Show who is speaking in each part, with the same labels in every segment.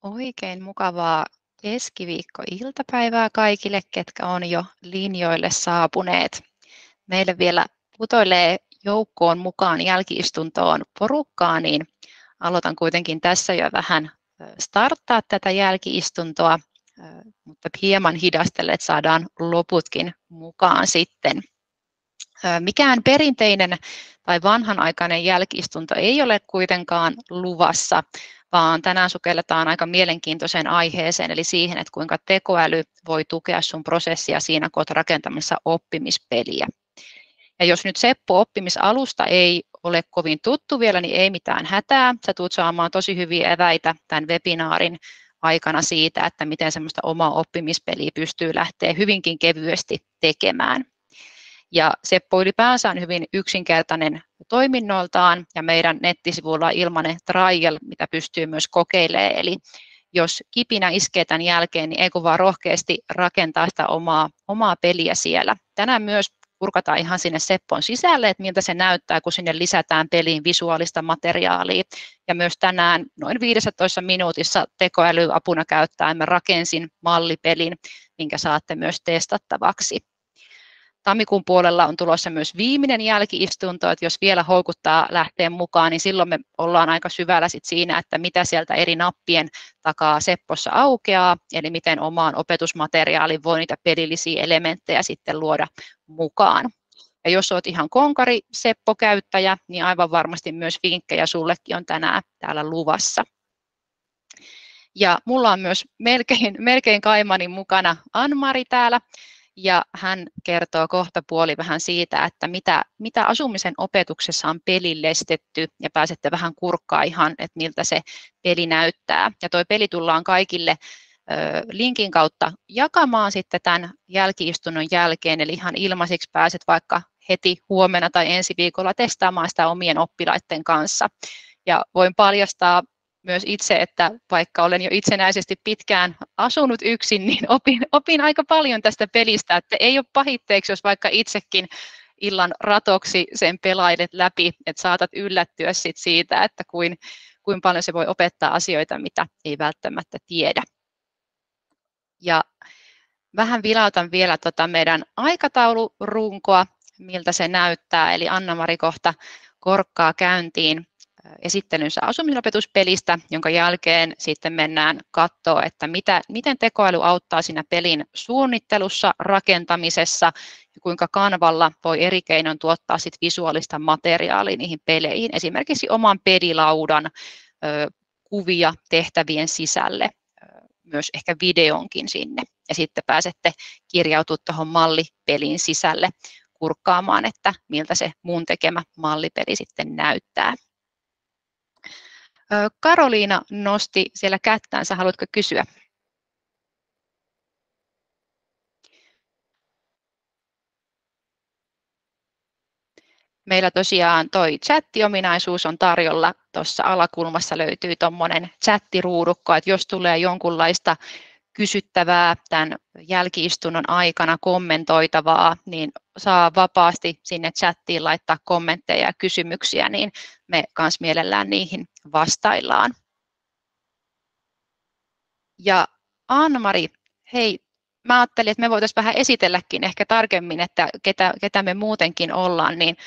Speaker 1: Oikein mukavaa keskiviikkoiltapäivää kaikille, ketkä on jo linjoille saapuneet. Meille vielä putoilee joukkoon mukaan jälki-istuntoon porukkaa, niin aloitan kuitenkin tässä jo vähän starttaa tätä jälki-istuntoa, mutta hieman hidastellen, että saadaan loputkin mukaan sitten. Mikään perinteinen tai vanhanaikainen jälki-istunto ei ole kuitenkaan luvassa, vaan tänään sukelletaan aika mielenkiintoiseen aiheeseen, eli siihen, että kuinka tekoäly voi tukea sun prosessia siinä, kun olet rakentamassa oppimispeliä. Ja jos nyt Seppo oppimisalusta ei ole kovin tuttu vielä, niin ei mitään hätää. Sä tulet saamaan tosi hyviä eväitä tämän webinaarin aikana siitä, että miten semmoista omaa oppimispeliä pystyy lähteä hyvinkin kevyesti tekemään. Ja Seppo ylipäänsä on hyvin yksinkertainen toiminnoltaan ja meidän nettisivuilla on ilmainen trial, mitä pystyy myös kokeilemaan. Eli jos kipinä iskee tämän jälkeen, niin ei kun vaan rohkeasti rakentaa sitä omaa peliä siellä. Tänään myös kurkataan ihan sinne Seppon sisälle, että miltä se näyttää, kun sinne lisätään peliin visuaalista materiaalia. Ja myös tänään noin 15 minuutissa tekoälyapuna käyttäen mä rakensin mallipelin, minkä saatte myös testattavaksi. Tammikuun puolella on tulossa myös viimeinen jälki-istunto, että jos vielä houkuttaa lähteä mukaan, niin silloin me ollaan aika syvällä siinä, että mitä sieltä eri nappien takaa Seppossa aukeaa, eli miten omaan opetusmateriaaliin voi niitä pelillisiä elementtejä sitten luoda mukaan. Ja jos olet ihan konkari Seppo-käyttäjä, niin aivan varmasti myös vinkkejä sullekin on tänään täällä luvassa. Ja mulla on myös melkein kaimanin mukana Ann-Mari täällä. Ja hän kertoo kohta puoli vähän siitä, että mitä asumisen opetuksessa on pelillistetty ja pääsette vähän kurkkaan ihan, että miltä se peli näyttää. Ja tuo peli tullaan kaikille linkin kautta jakamaan sitten tämän jälki-istunnon jälkeen, eli ihan ilmaisiksi pääset vaikka heti huomenna tai ensi viikolla testaamaan sitä omien oppilaiden kanssa. Ja voin paljastaa myös itse, että vaikka olen jo itsenäisesti pitkään asunut yksin, niin opin aika paljon tästä pelistä, että ei ole pahitteeksi, jos vaikka itsekin illan ratoksi sen pelailet läpi, että saatat yllättyä siitä, että kuin paljon se voi opettaa asioita, mitä ei välttämättä tiedä. Ja vähän vilautan vielä meidän aikataulurunkoa, miltä se näyttää, eli Anna-Mari kohta korkkaa käyntiin esittelynsä asumisopetuspelistä, jonka jälkeen sitten mennään katsoa, että miten tekoäly auttaa siinä pelin suunnittelussa, rakentamisessa ja kuinka Canvalla voi eri keinoin tuottaa sit visuaalista materiaalia niihin peleihin, esimerkiksi oman pelilaudan kuvia tehtävien sisälle, myös ehkä videonkin sinne, ja sitten pääsette kirjautumaan tuohon mallipelin sisälle kurkkaamaan, että miltä se mun tekemä mallipeli sitten näyttää. Karoliina nosti siellä kättänsä, haluatko kysyä? Meillä tosiaan toi chatti-ominaisuus on tarjolla. Tuossa alakulmassa löytyy tuommoinen chattiruudukko, että jos tulee jonkunlaista kysyttävää tämän jälki-istunnon aikana, kommentoitavaa, niin saa vapaasti sinne chattiin laittaa kommentteja ja kysymyksiä, niin me kans mielellään niihin vastaillaan. Ja Ann-Mari, hei, mä ajattelin, että me voitaisiin vähän esitelläkin ehkä tarkemmin, että ketä me muutenkin ollaan, niin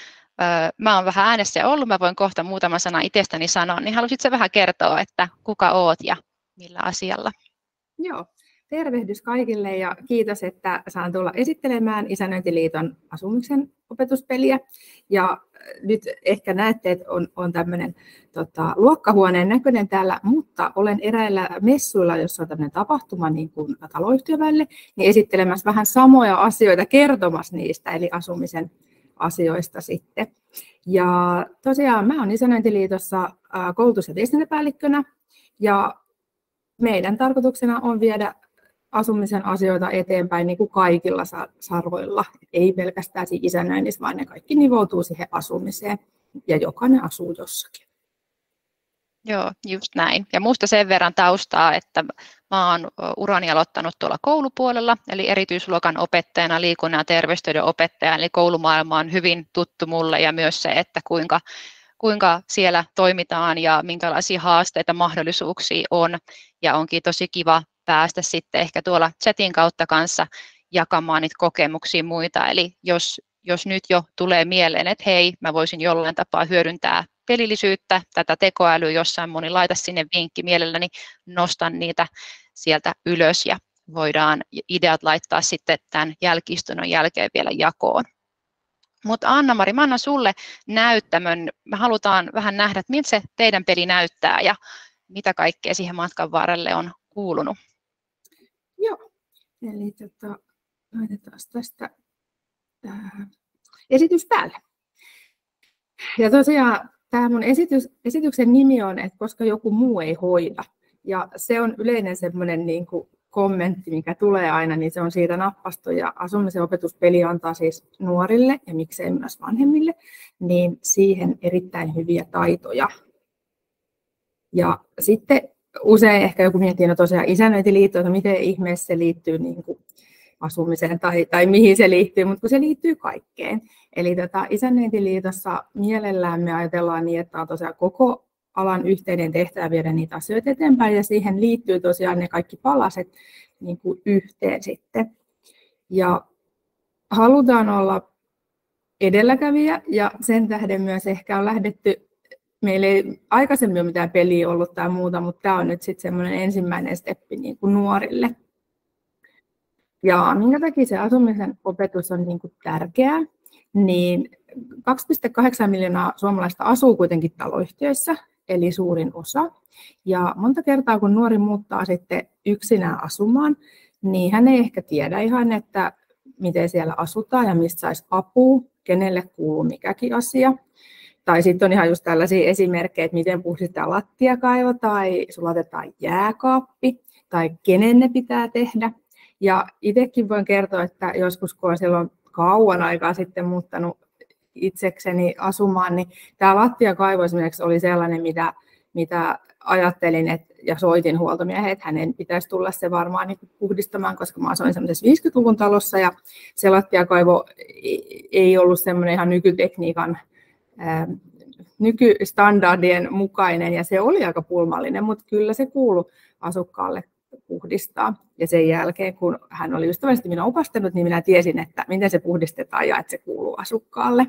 Speaker 1: mä oon vähän äänessä ollut, mä voin kohta muutama sana itsestäni sanoa, niin haluaisitko vähän kertoa, että kuka oot ja millä asialla?
Speaker 2: Joo, tervehdys kaikille ja kiitos, että saan tulla esittelemään Isännöintiliiton asumisen opetuspeliä. Ja nyt ehkä näette, että on tämmöinen luokkahuoneen näköinen täällä, mutta olen eräillä messuilla, jossa on tämmöinen tapahtuma niin kuin taloyhtiöväelle, niin esittelemässä vähän samoja asioita, kertomassa niistä, eli asumisen asioista sitten. Ja tosiaan mä olen Isännöintiliitossa koulutus- ja viestintäpäällikkönä, ja meidän tarkoituksena on viedä asumisen asioita eteenpäin niin kuin kaikilla sarvoilla. Ei pelkästään siinä isännöinnissä, vaan ne kaikki nivoutuu siihen asumiseen ja jokainen asuu jossakin.
Speaker 1: Joo, just näin. Ja minusta sen verran taustaa, että mä oon urani aloittanut tuolla koulupuolella, eli erityisluokan opettajana, liikunnan ja terveystiedon opettajana, eli koulumaailma on hyvin tuttu mulle ja myös se, että kuinka siellä toimitaan ja minkälaisia haasteita, mahdollisuuksia on. Ja onkin tosi kiva päästä sitten ehkä tuolla chatin kautta kanssa jakamaan niitä kokemuksia muita. Eli jos nyt jo tulee mieleen, että hei, mä voisin jollain tapaa hyödyntää pelillisyyttä, tätä tekoälyä jossain, moni laita sinne vinkki, mielelläni nostan niitä sieltä ylös ja voidaan ideat laittaa sitten tämän jälki-istunnon jälkeen vielä jakoon. Mutta Anna-Mari, mä annan sulle näyttämön. Me halutaan vähän nähdä, että miltä se teidän peli näyttää ja mitä kaikkea siihen matkan varrelle on kuulunut.
Speaker 2: Joo, eli laitetaan tästä esitys päälle. Ja tosiaan tämä mun esityksen nimi on, että koska joku muu ei hoida. Ja se on yleinen semmoinen niin kuin kommentti, mikä tulee aina, niin se on siitä nappastu. Ja asumisen opetuspeli antaa siis nuorille ja miksei myös vanhemmille, niin siihen erittäin hyviä taitoja. Ja sitten usein ehkä joku miettii, no tosiaan isännöintiliitto, että miten ihmeessä se liittyy niin kuin asumiseen tai mihin se liittyy, mutta kun se liittyy kaikkeen. Eli isännöintiliitossa mielellään me ajatellaan niin, että on tosiaan koko alan yhteinen tehtävä viedä niitä asioita eteenpäin, ja siihen liittyy tosiaan ne kaikki palaset niin kuin yhteen sitten. Ja halutaan olla edelläkävijä, ja sen tähden myös ehkä on lähdetty, meillä ei aikaisemmin ole mitään peliä ollut tai muuta, mutta tämä on nyt sitten semmoinen ensimmäinen steppi niin kuin nuorille. Ja minkä takia se asumisen opetus on niin kuin tärkeää, niin 2,8 miljoonaa suomalaista asuu kuitenkin taloyhtiöissä, eli suurin osa. Ja monta kertaa, kun nuori muuttaa sitten yksinään asumaan, niin hän ei ehkä tiedä ihan, että miten siellä asutaan ja mistä saisi apua, kenelle kuuluu mikäkin asia. Tai sitten on ihan just tällaisia esimerkkejä, että miten puhdistetaan lattiakaivo tai sulatetaan jääkaappi tai kenen ne pitää tehdä. Ja itsekin voin kertoa, että joskus kun olen silloin kauan aikaa sitten muuttanut itsekseni asumaan, niin tämä lattiakaivo esimerkiksi oli sellainen, mitä ajattelin ja soitin huoltomieheen, että hänen pitäisi tulla se varmaan niin puhdistamaan, koska mä asuin semmoisessa 50-luvun talossa ja se lattiakaivo ei ollut semmoinen ihan nykytekniikan, nykystandardien mukainen ja se oli aika pulmallinen, mutta kyllä se kuului asukkaalle puhdistaa. Ja sen jälkeen, kun hän oli ystävällisesti minua opastanut, niin minä tiesin, että miten se puhdistetaan ja että se kuuluu asukkaalle.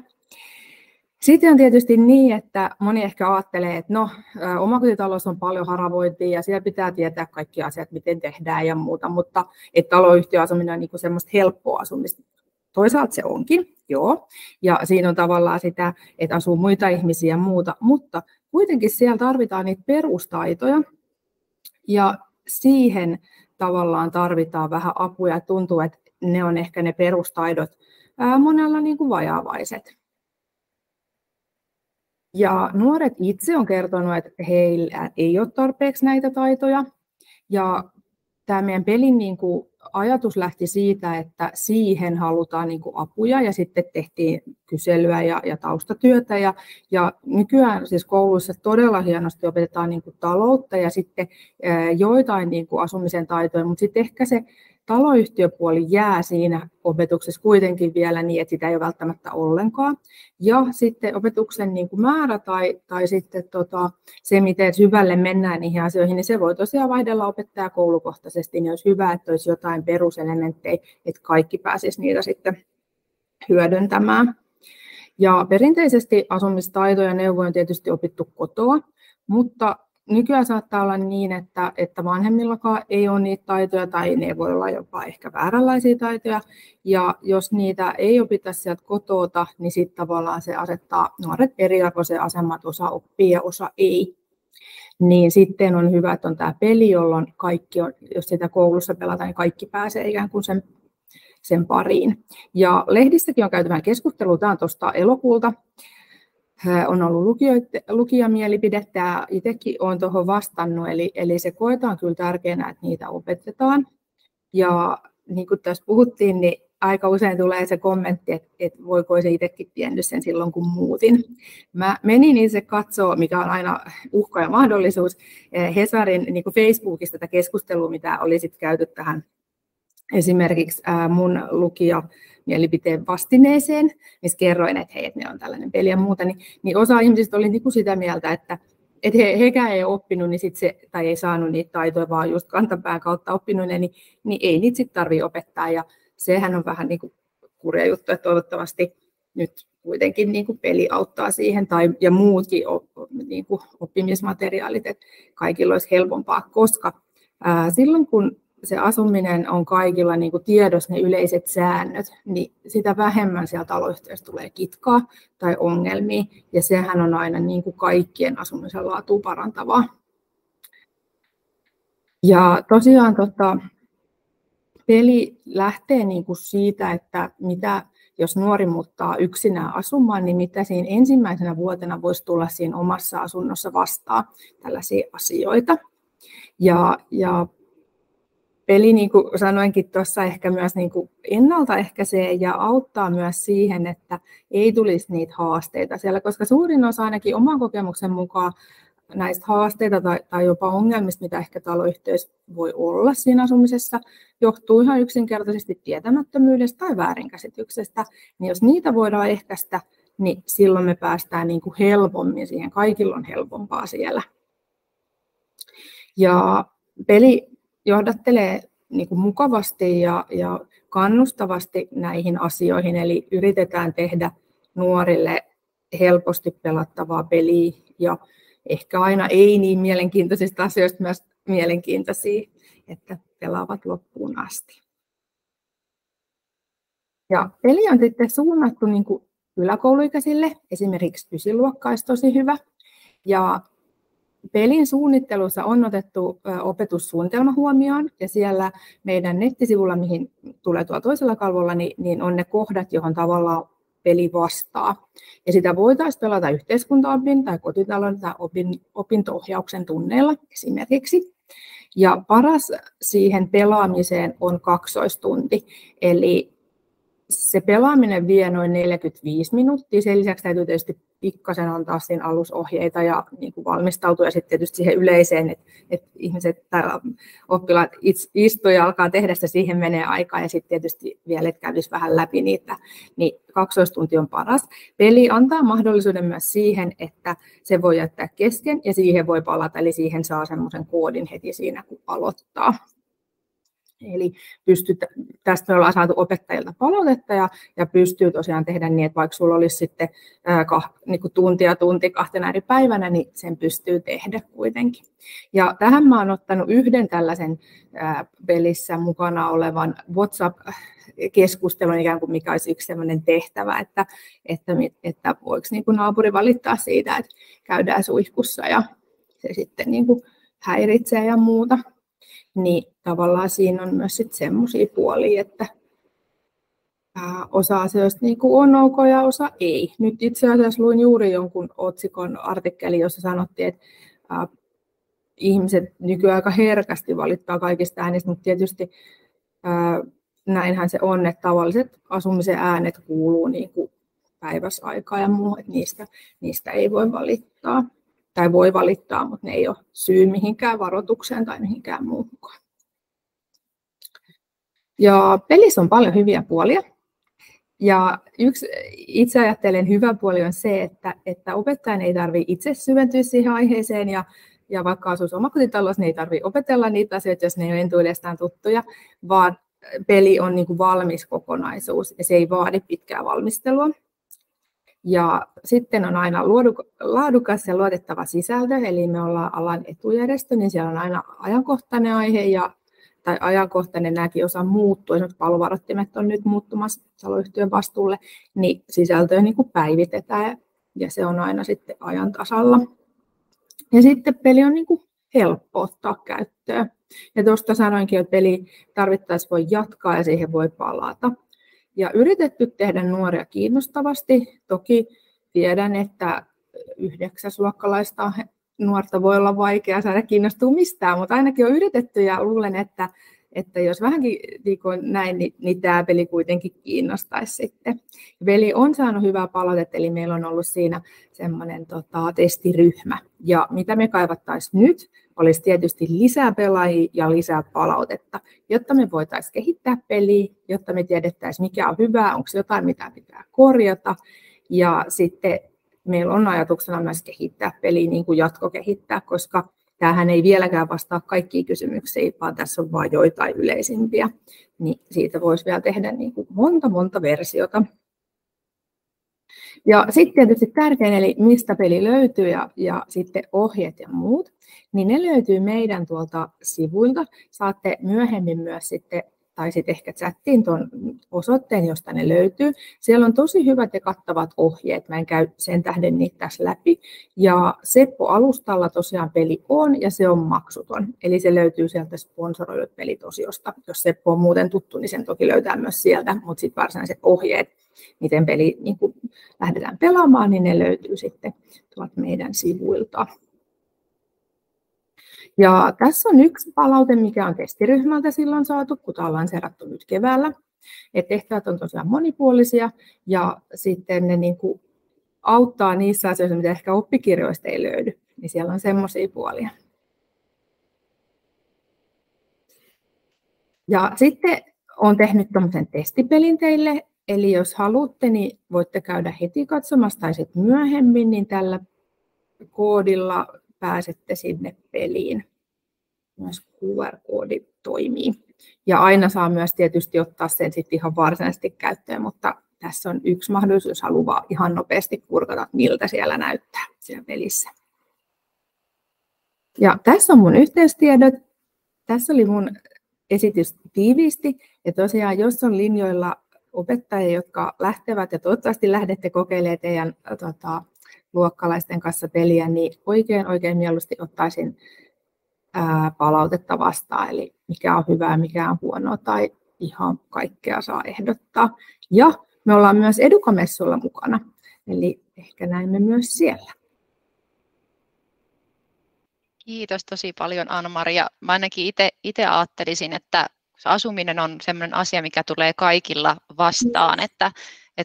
Speaker 2: Sitten on tietysti niin, että moni ehkä ajattelee, että no, omakotitalossa on paljon haravointia ja siellä pitää tietää kaikki asiat, miten tehdään ja muuta, mutta että taloyhtiöasuminen on niin kuin semmoista helppoa asumista. Toisaalta se onkin, joo, ja siinä on tavallaan sitä, että asuu muita ihmisiä ja muuta, mutta kuitenkin siellä tarvitaan niitä perustaitoja ja siihen tavallaan tarvitaan vähän apuja. Tuntuu, että ne on ehkä ne perustaidot monella niin kuin vajaavaiset. Ja nuoret itse on kertonut, että heillä ei ole tarpeeksi näitä taitoja. Ja tämä meidän pelin niin kuin ajatus lähti siitä, että siihen halutaan niin kuin apuja ja sitten tehtiin kyselyä ja taustatyötä. Ja nykyään siis kouluissa todella hienosti opetetaan niin kuin taloutta ja sitten joitain niin kuin asumisen taitoja, mutta sitten ehkä se taloyhtiöpuoli jää siinä opetuksessa kuitenkin vielä niin, että sitä ei ole välttämättä ollenkaan. Ja sitten opetuksen niin kuin määrä tai sitten se, miten syvälle mennään niihin asioihin, niin se voi tosiaan vaihdella opettajakoulukohtaisesti, niin olisi hyvä, että olisi jotain peruselementtejä, että kaikki pääsisi niitä sitten hyödyntämään. Ja perinteisesti asumistaitoja ja neuvoja on tietysti opittu kotoa, mutta nykyään saattaa olla niin, että vanhemmillakaan ei ole niitä taitoja tai ne voi olla jopa ehkä vääränlaisia taitoja. Ja jos niitä ei opita sieltä kotota, niin sitten tavallaan se asettaa nuoret eriarvoiseen asemaan, että osa oppii ja osa ei. Niin sitten on hyvä, että on tämä peli, jolloin kaikki on, jos sitä koulussa pelataan, niin kaikki pääsee ikään kuin sen pariin. Ja lehdissäkin on käyty vähän keskustelua, tämä on tuosta elokuulta. On ollut lukijamielipidettä ja itsekin olen tuohon vastannut, eli se koetaan kyllä tärkeänä, että niitä opetetaan. Ja niin kuin tässä puhuttiin, niin aika usein tulee se kommentti, että voiko se itsekin tiennyt sen silloin, kun muutin. Mä menin itse katsoa, mikä on aina uhka ja mahdollisuus, Hesarin niin kuin Facebookista tätä keskustelua, mitä oli sitten käyty tähän esimerkiksi mun mielipiteen vastineeseen, missä kerroin, että hei, että ne on tällainen peli ja muuta, niin osa ihmisistä oli niin kuin sitä mieltä, että hekään ei ole oppinut, niin sit se, tai ei saanut niitä taitoja, vaan just kantapään kautta oppinut ne, niin ei niitä sitten tarvitse opettaa. Ja sehän on vähän niin kuin kurja juttu, että toivottavasti nyt kuitenkin niin kuin peli auttaa siihen, ja muutkin niin kuin oppimismateriaalit, että kaikilla olisi helpompaa, koska silloin kun se asuminen on kaikilla niin kuin tiedossa ne yleiset säännöt, niin sitä vähemmän siellä taloyhteisössä tulee kitkaa tai ongelmia, ja sehän on aina niin kuin kaikkien asumisen laatua parantavaa. Ja tosiaan peli lähtee niin kuin siitä, että mitä jos nuori muuttaa yksinään asumaan, niin mitä siinä ensimmäisenä vuotena voisi tulla siinä omassa asunnossa vastaan tällaisia asioita. Ja peli, niin kuin sanoinkin tuossa, ehkä myös niin kuin ennaltaehkäisee ja auttaa myös siihen, että ei tulisi niitä haasteita siellä, koska suurin osa ainakin oman kokemuksen mukaan näistä haasteita tai jopa ongelmista, mitä ehkä taloyhteisössä voi olla siinä asumisessa, johtuu ihan yksinkertaisesti tietämättömyydestä tai väärinkäsityksestä. Niin jos niitä voidaan ehkäistä, niin silloin me päästään niin kuin helpommin siihen. Kaikilla on helpompaa siellä. Ja peli johdattelee niin kuin mukavasti ja kannustavasti näihin asioihin, eli yritetään tehdä nuorille helposti pelattavaa peliä ja ehkä aina ei niin mielenkiintoisista asioista myös mielenkiintoisia, että pelaavat loppuun asti. Ja peli on sitten suunnattu niin kuin yläkouluikäisille, esimerkiksi ysiluokka olisi tosi hyvä. Ja pelin suunnittelussa on otettu opetussuunnitelma huomioon, ja siellä meidän nettisivulla, mihin tulee tuolla toisella kalvolla, niin on ne kohdat, johon tavallaan peli vastaa. Ja sitä voitaisiin pelata yhteiskuntaopin tai kotitalouden tai opinto-ohjauksen tunneilla esimerkiksi. Ja paras siihen pelaamiseen on kaksoistunti, eli se pelaaminen vie noin 45 minuuttia. Sen lisäksi täytyy tietysti pikkasen antaa siinä alusohjeita ja niin kuin valmistautua ja sitten tietysti siihen yleiseen, että ihmiset tai oppilaat istuu ja alkaa tehdä sitä, siihen menee aikaa ja sitten tietysti vielä, että kävisi vähän läpi niitä, niin kaksoistunti on paras. Peli antaa mahdollisuuden myös siihen, että se voi jättää kesken ja siihen voi palata, eli siihen saa semmoisen koodin heti siinä, kun aloittaa. Eli tästä me ollaan saatu opettajilta palautetta ja pystyy tosiaan tehdä niin, että vaikka sulla olisi sitten niin tunti kahtena eri päivänä, niin sen pystyy tehdä kuitenkin. Ja tähän mä oon ottanut yhden tällaisen pelissä mukana olevan WhatsApp-keskustelun, ikään kuin mikä olisi yksi sellainen tehtävä, että voiko niin kuin naapuri valittaa siitä, että käydään suihkussa ja se sitten niin kuin häiritsee ja muuta. Niin tavallaan siinä on myös semmoisia puolia, että osa asioista niin kuin on ok ja osa ei. Nyt itse asiassa luin juuri jonkun otsikon artikkeli, jossa sanottiin, että ihmiset nykyään aika herkästi valittaa kaikista äänistä, mutta tietysti näinhän se on, että tavalliset asumisen äänet kuuluu niin kuin päiväsaikaa ja muu, että niistä ei voi valittaa. Tai voi valittaa, mutta ne ei ole syy mihinkään varoitukseen tai mihinkään muuhun. Ja pelissä on paljon hyviä puolia. Ja yksi itse ajattelen hyvä puoli on se, että opettajan ei tarvitse itse syventyä siihen aiheeseen ja vaikka asuisi omakotitalossa, niin ei tarvitse opetella niitä asioita, jos ne ei ole entuudestaan tuttuja, vaan peli on niin kuin valmis kokonaisuus ja se ei vaadi pitkää valmistelua. Ja sitten on aina laadukas ja luotettava sisältö, eli me ollaan alan etujärjestö, niin siellä on aina ajankohtainen aihe tai ajankohtainen nämäkin osa muuttuu. Esimerkiksi palovaroittimet on nyt muuttumassa taloyhtiön vastuulle, niin sisältöä niin kuin päivitetään ja se on aina sitten ajan tasalla. Ja sitten peli on niin kuin helppo ottaa käyttöön. Ja tuosta sanoinkin, että peli tarvittaessa voi jatkaa ja siihen voi palata. Ja yritetty tehdä nuoria kiinnostavasti. Toki tiedän, että 9-luokkalaista nuorta voi olla vaikea saada kiinnostua mistään, mutta ainakin on yritetty ja luulen, että että jos vähänkin niin näin, niin tämä peli kuitenkin kiinnostaisi sitten. Peli on saanut hyvää palautetta, eli meillä on ollut siinä semmoinen testiryhmä. Ja mitä me kaivattaisiin nyt, olisi tietysti lisää pelaajia ja lisää palautetta, jotta me voitaisiin kehittää peliä, jotta me tiedettäisiin, mikä on hyvää, onko jotain, mitä pitää korjata. Ja sitten meillä on ajatuksena myös kehittää peliä, niin kuin jatkokehittää, koska tämähän ei vieläkään vastaa kaikkiin kysymyksiin, vaan tässä on vain joitain yleisimpiä. Niin siitä voisi vielä tehdä niin kuin monta versiota. Ja sitten tietysti tärkein, eli mistä peli löytyy ja sitten ohjeet ja muut, niin ne löytyy meidän tuolta sivuilta. Saatte myöhemmin myös sitten, tai sitten ehkä chattiin tuon osoitteen, josta ne löytyy. Siellä on tosi hyvät ja kattavat ohjeet, mä en käy sen tähden niitä tässä läpi. Ja Seppo-alustalla tosiaan peli on, ja se on maksuton. Eli se löytyy sieltä sponsoroidut pelitosiosta. Jos Seppo on muuten tuttu, niin sen toki löytää myös sieltä, mutta sitten varsinaiset ohjeet, miten peli niin kun lähdetään pelaamaan, niin ne löytyy sitten tuolta meidän sivuilta. Ja tässä on yksi palaute, mikä on testiryhmältä silloin saatu, kun tämä on lanseerattu nyt keväällä. Et tehtävät on tosiaan monipuolisia ja sitten ne niin kuin auttaa niissä asioissa, mitä ehkä oppikirjoista ei löydy. Niin siellä on semmoisia puolia. Ja sitten olen tehnyt tämmöisen testipelin teille. Eli jos haluatte, niin voitte käydä heti katsomassa tai sitten myöhemmin, niin tällä koodilla pääsette sinne peliin. Myös QR-koodi toimii. Ja aina saa myös tietysti ottaa sen sitten ihan varsinaisesti käyttöön, mutta tässä on yksi mahdollisuus, jos haluaa ihan nopeasti kurkata, miltä siellä näyttää siellä pelissä. Ja tässä on mun yhteystiedot. Tässä oli mun esitys tiiviisti. Ja tosiaan, jos on linjoilla opettajia, jotka lähtevät, ja toivottavasti lähdette kokeilemaan teidän luokkalaisten kanssa peliä, niin oikein mieluusti ottaisin palautetta vastaan, eli mikä on hyvää, mikä on huonoa, tai ihan kaikkea saa ehdottaa. Ja me ollaan myös Educa-messuilla mukana, eli ehkä näemme myös siellä.
Speaker 1: Kiitos tosi paljon, Anna-Maria. Mä ainakin itse ajattelisin, että asuminen on sellainen asia, mikä tulee kaikilla vastaan, että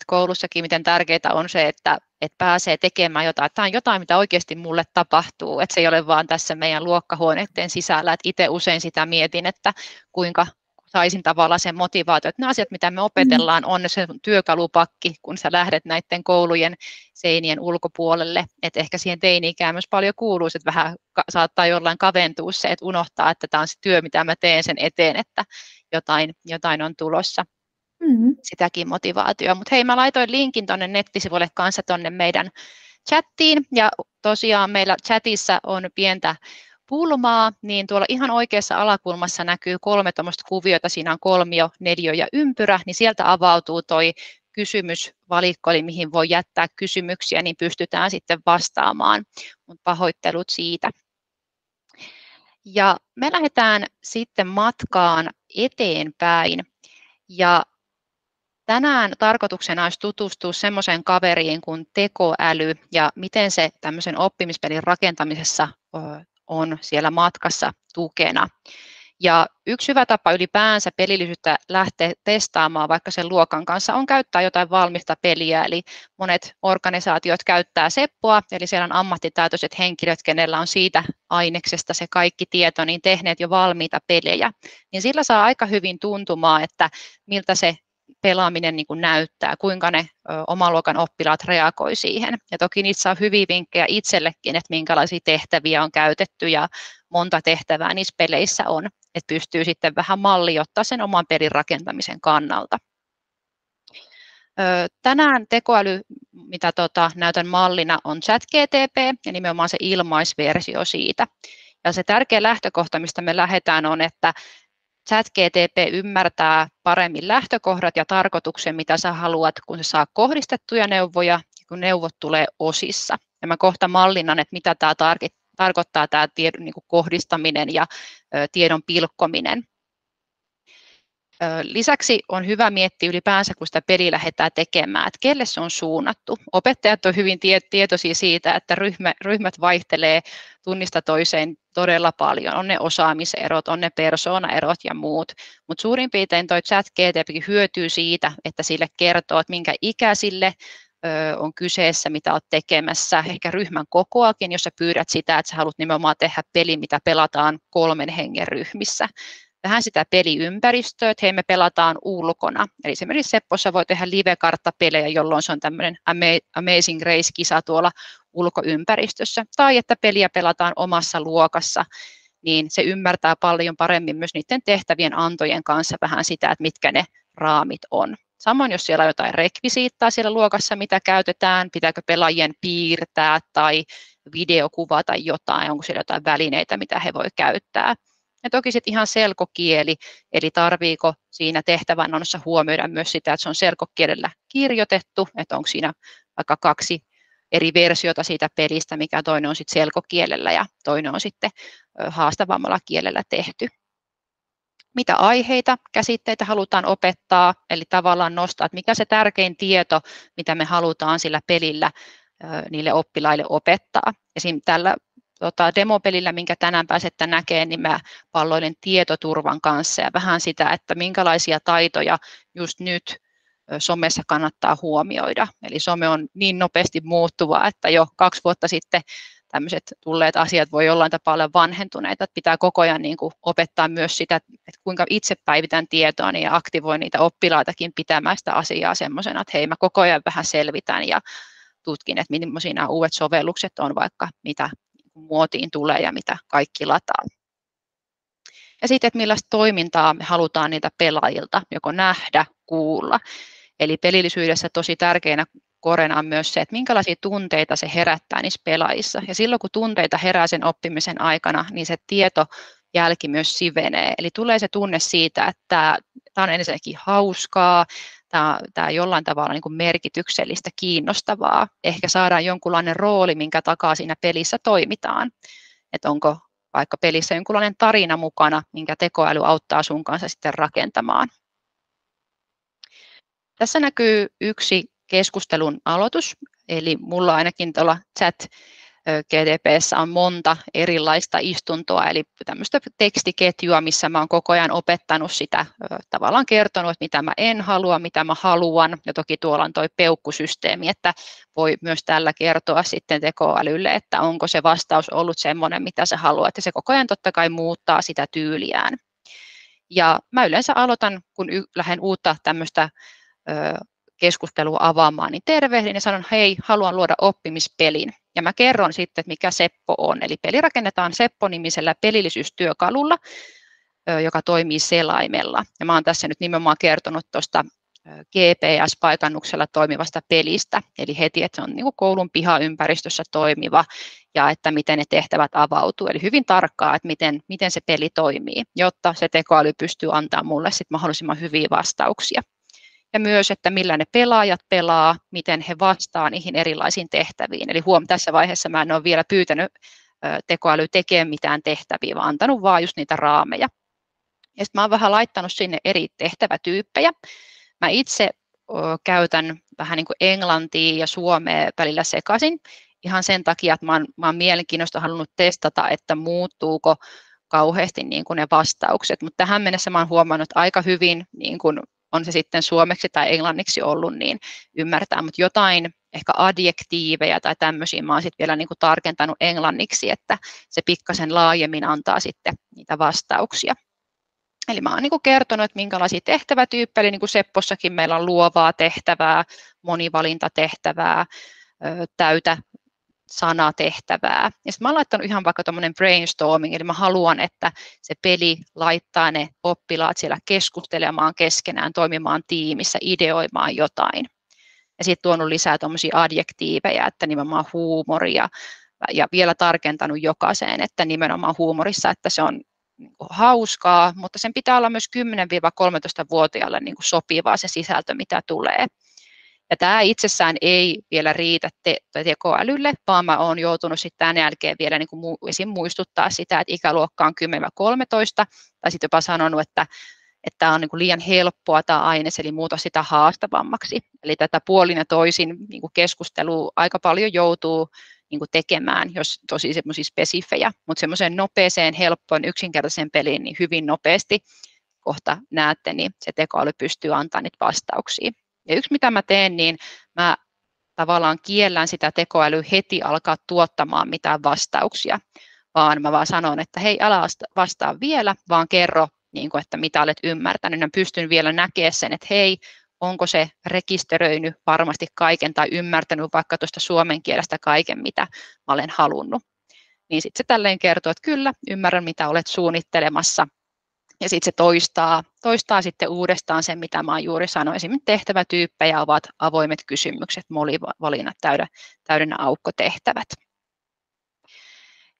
Speaker 1: koulussakin miten tärkeää on se, että pääsee tekemään jotain. Tämä on jotain, mitä oikeasti mulle tapahtuu, että se ei ole vaan tässä meidän luokkahuoneiden sisällä. Että itse usein sitä mietin, että kuinka saisin tavallaan sen motivaatio, että ne asiat, mitä me opetellaan, on se työkalupakki, kun sä lähdet näiden koulujen seinien ulkopuolelle. Että ehkä siihen teini-ikään myös paljon kuuluu, että vähän saattaa jollain kaventua se, että unohtaa, että tämä on se työ, mitä mä teen sen eteen, että jotain on tulossa. Sitäkin motivaatioa. Mutta hei, mä laitoin linkin tuonne nettisivuille kanssa tuonne meidän chattiin. Ja tosiaan meillä chatissa on pientä pulmaa, niin tuolla ihan oikeassa alakulmassa näkyy 3 tuommoista kuviota. Siinä on kolmio, neliö ja ympyrä, niin sieltä avautuu toi kysymysvalikko, eli mihin voi jättää kysymyksiä, niin pystytään sitten vastaamaan. Mut pahoittelut siitä. Ja me lähdetään sitten matkaan eteenpäin. Ja tänään tarkoituksena olisi tutustua semmoiseen kaveriin kuin tekoäly ja miten se tämmöisen oppimispelin rakentamisessa on siellä matkassa tukena. Ja yksi hyvä tapa ylipäänsä pelillisyyttä lähteä testaamaan vaikka sen luokan kanssa on käyttää jotain valmista peliä. Eli monet organisaatiot käyttää Seppoa, eli siellä on ammattitaitoiset henkilöt, kenellä on siitä aineksesta se kaikki tieto, niin tehneet jo valmiita pelejä. Niin sillä saa aika hyvin tuntumaan, että miltä se pelaaminen niin kuin näyttää, kuinka ne oman luokan oppilaat reagoi siihen. Ja toki niissä saa hyviä vinkkejä itsellekin, että minkälaisia tehtäviä on käytetty ja monta tehtävää niissä peleissä on, että pystyy sitten vähän ottaa sen oman pelin rakentamisen kannalta. Tänään tekoäly, mitä näytän mallina, on ChatGTP ja nimenomaan se ilmaisversio siitä. Ja se tärkeä lähtökohta, mistä me lähdetään, on, että ChatGTP ymmärtää paremmin lähtökohdat ja tarkoituksen, mitä sä haluat, kun se saa kohdistettuja neuvoja, kun neuvot tulee osissa. Ja mä kohta mallinnan, että mitä tämä tarkoittaa tämä tiedon niin kuin kohdistaminen ja tiedon pilkkominen. Lisäksi on hyvä miettiä ylipäänsä, kun sitä peliä lähdetään tekemään, että kelle se on suunnattu. Opettajat on hyvin tietoisia siitä, että ryhmät vaihtelee tunnista toiseen todella paljon. On ne osaamiserot, on ne persoonaerot ja muut. Mutta suurin piirtein tuo ChatGPT hyötyy siitä, että sille kertoo, että minkä ikäisille on kyseessä, mitä olet tekemässä, ehkä ryhmän kokoakin, jos sä pyydät sitä, että sä haluat nimenomaan tehdä peli, mitä pelataan 3 hengen ryhmissä. Vähän sitä peliympäristöä, että hei, me pelataan ulkona. Eli esimerkiksi Seppossa voi tehdä live-karttapelejä, jolloin se on tämmöinen Amazing Race-kisa tuolla ulkoympäristössä. Tai että peliä pelataan omassa luokassa, niin se ymmärtää paljon paremmin myös niiden tehtävien antojen kanssa vähän sitä, että mitkä ne raamit on. Samoin, jos siellä on jotain rekvisiittaa siellä luokassa, mitä käytetään, pitääkö pelaajien piirtää tai videokuva tai jotain, onko siellä jotain välineitä, mitä he voi käyttää. Ja toki sitten ihan selkokieli, eli tarviiko siinä tehtävänannossa huomioida myös sitä, että se on selkokielellä kirjoitettu, että onko siinä vaikka 2 eri versiota siitä pelistä, mikä toinen on sitten selkokielellä ja toinen on sitten haastavammalla kielellä tehty. Mitä aiheita, käsitteitä halutaan opettaa, eli tavallaan nostaa, että mikä se tärkein tieto, mitä me halutaan sillä pelillä niille oppilaille opettaa. Esim. Tällä demopelillä, minkä tänään pääsette näkemään, niin mä palloilen tietoturvan kanssa ja vähän sitä, että minkälaisia taitoja just nyt somessa kannattaa huomioida. Eli some on niin nopeasti muuttuvaa, että jo 2 vuotta sitten tämmöiset tulleet asiat voi jollain tapaa vanhentuneita, että pitää koko ajan niin kuin opettaa myös sitä, että kuinka itse päivitän tietoa ja aktivoin niitä oppilaitakin pitämään sitä asiaa semmoisena, että hei, mä koko ajan vähän selvitän ja tutkin, että millaisia nämä uudet sovellukset on vaikka, mitä muotiin tulee ja mitä kaikki lataa. Ja sitten, että millaista toimintaa me halutaan niitä pelaajilta, joko nähdä, kuulla. Eli pelillisyydessä tosi tärkeänä korena on myös se, että minkälaisia tunteita se herättää niissä pelaajissa. Ja silloin, kun tunteita herää sen oppimisen aikana, niin se tietojälki myös sivenee. Eli tulee se tunne siitä, että tämä on ensinnäkin hauskaa, tämä jollain tavalla niin kuin merkityksellistä, kiinnostavaa. Ehkä saadaan jonkunlainen rooli, minkä takaa siinä pelissä toimitaan. Että onko vaikka pelissä jonkunlainen tarina mukana, minkä tekoäly auttaa sun kanssa sitten rakentamaan. Tässä näkyy yksi keskustelun aloitus, eli mulla ainakin tuolla ChatGPT:ssä on monta erilaista istuntoa, eli tämmöistä tekstiketjua, missä mä oon koko ajan opettanut sitä, tavallaan kertonut, että mitä mä en halua, mitä mä haluan, ja toki tuolla on toi peukkusysteemi, että voi myös tällä kertoa sitten tekoälylle, että onko se vastaus ollut semmoinen, mitä se haluaa, että se koko ajan totta kai muuttaa sitä tyyliään. Ja mä yleensä aloitan, kun lähden uutta tämmöistä keskustelua avaamaan, niin tervehdin ja sanon, hei, haluan luoda oppimispelin. Ja mä kerron sitten, että mikä Seppo on. Eli peli rakennetaan Seppo-nimisellä pelillisyystyökalulla, joka toimii selaimella. Ja mä oon tässä nyt nimenomaan kertonut tuosta GPS-paikannuksella toimivasta pelistä, eli heti, että se on niin kuin koulun pihaympäristössä toimiva ja että miten ne tehtävät avautuu. Eli hyvin tarkkaa, että miten se peli toimii, jotta se tekoäly pystyy antamaan mulle sit mahdollisimman hyviä vastauksia. Ja myös, että millä ne pelaajat pelaa, miten he vastaa niihin erilaisiin tehtäviin. Eli tässä vaiheessa mä en ole vielä pyytänyt tekoäly tekemään mitään tehtäviä, vaan antanut vaan just niitä raameja. Ja sitten mä oon vähän laittanut sinne eri tehtävätyyppejä. Mä itse käytän vähän niin kuin englantia ja suomea välillä sekaisin. Ihan sen takia, että mä oon mielenkiinnosta halunnut testata, että muuttuuko kauheasti niin kuin ne vastaukset. Mutta tähän mennessä mä oon huomannut, että aika hyvin niin kuin on se sitten suomeksi tai englanniksi ollut, niin ymmärtää, mutta jotain ehkä adjektiiveja tai tämmöisiä mä oon sitten vielä niin kuin tarkentanut englanniksi, että se pikkasen laajemmin antaa sitten niitä vastauksia. Eli mä oon niin kuin kertonut, että minkälaisia tehtävätyyppejä, eli niin kuin Seppossakin meillä on luovaa tehtävää, monivalintatehtävää, täytä sanatehtävää. Ja sitten mä oon laittanut ihan vaikka tuommoinen brainstorming, eli mä haluan, että se peli laittaa ne oppilaat siellä keskustelemaan keskenään, toimimaan tiimissä, ideoimaan jotain. Ja sitten tuonut lisää tuommoisia adjektiiveja, että nimenomaan huumoria, ja vielä tarkentanut jokaiseen, että nimenomaan huumorissa, että se on hauskaa, mutta sen pitää olla myös 10-13-vuotiaalle niin kuin sopivaa se sisältö, mitä tulee. Ja tämä itsessään ei vielä riitä tekoälylle, vaan mä olen joutunut sitten tämän jälkeen vielä niin kuin muistuttaa sitä, että ikäluokka on 10-13, tai sitten jopa sanonut, että että tämä on niin kuin liian helppoa tämä aines, eli muuta sitä haastavammaksi. Eli tätä puolin ja toisin niin kuin keskustelua aika paljon joutuu niin kuin tekemään, jos tosi semmoisia spesifejä, mutta semmoiseen nopeeseen, helppoon, yksinkertaiseen peliin, niin hyvin nopeasti kohta näette, niin se tekoäly pystyy antamaan niitä vastauksia. Ja yksi, mitä mä teen, niin mä tavallaan kiellän sitä tekoälyä heti alkaa tuottamaan mitään vastauksia, vaan mä vaan sanon, että hei, älä vastaa vielä, vaan kerro, niin kuin, että mitä olet ymmärtänyt. Ja pystyn vielä näkemään sen, että hei, onko se rekisteröinyt varmasti kaiken tai ymmärtänyt vaikka tuosta suomen kielestä kaiken, mitä mä olen halunnut. Niin sitten se tälleen kertoo, että kyllä, ymmärrän, mitä olet suunnittelemassa. Ja sitten se toistaa sitten uudestaan sen, mitä mä juuri sanoin. Esimerkiksi tehtävätyyppejä ovat avoimet kysymykset, molivalinnat, täydennä aukkotehtävät.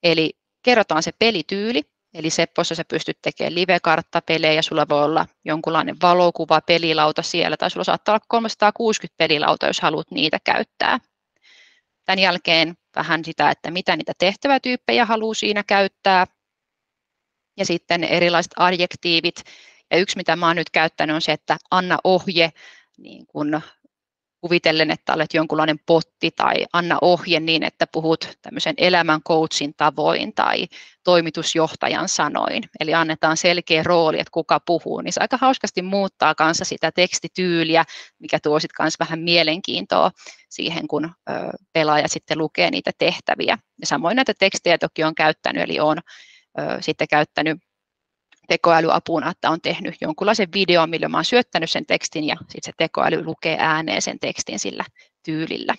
Speaker 1: Eli kerrotaan se pelityyli. Eli Seppossa sä pystyt tekemään live-karttapelejä, sulla voi olla jonkunlainen valokuva, pelilauta siellä, tai sulla saattaa olla 360 pelilauta, jos haluat niitä käyttää. Tämän jälkeen vähän sitä, että mitä niitä tehtävätyyppejä haluaa siinä käyttää. Ja sitten erilaiset adjektiivit. Ja yksi, mitä mä oon nyt käyttänyt, on se, että anna ohje, niin kun kuvitellen, että olet jonkunlainen potti, tai anna ohje niin, että puhut tämmöisen elämän coachin tavoin tai toimitusjohtajan sanoin. Eli annetaan selkeä rooli, että kuka puhuu, niin se aika hauskasti muuttaa kanssa sitä tekstityyliä, mikä tuo sitten kanssa vähän mielenkiintoa siihen, kun pelaajat sitten lukee niitä tehtäviä. Ja samoin näitä tekstejä toki on käyttänyt, eli on sitten käyttänyt tekoälyapuna, että on tehnyt jonkunlaisen videon, millä mä oon syöttänyt sen tekstin ja sitten se tekoäly lukee ääneen sen tekstin sillä tyylillä.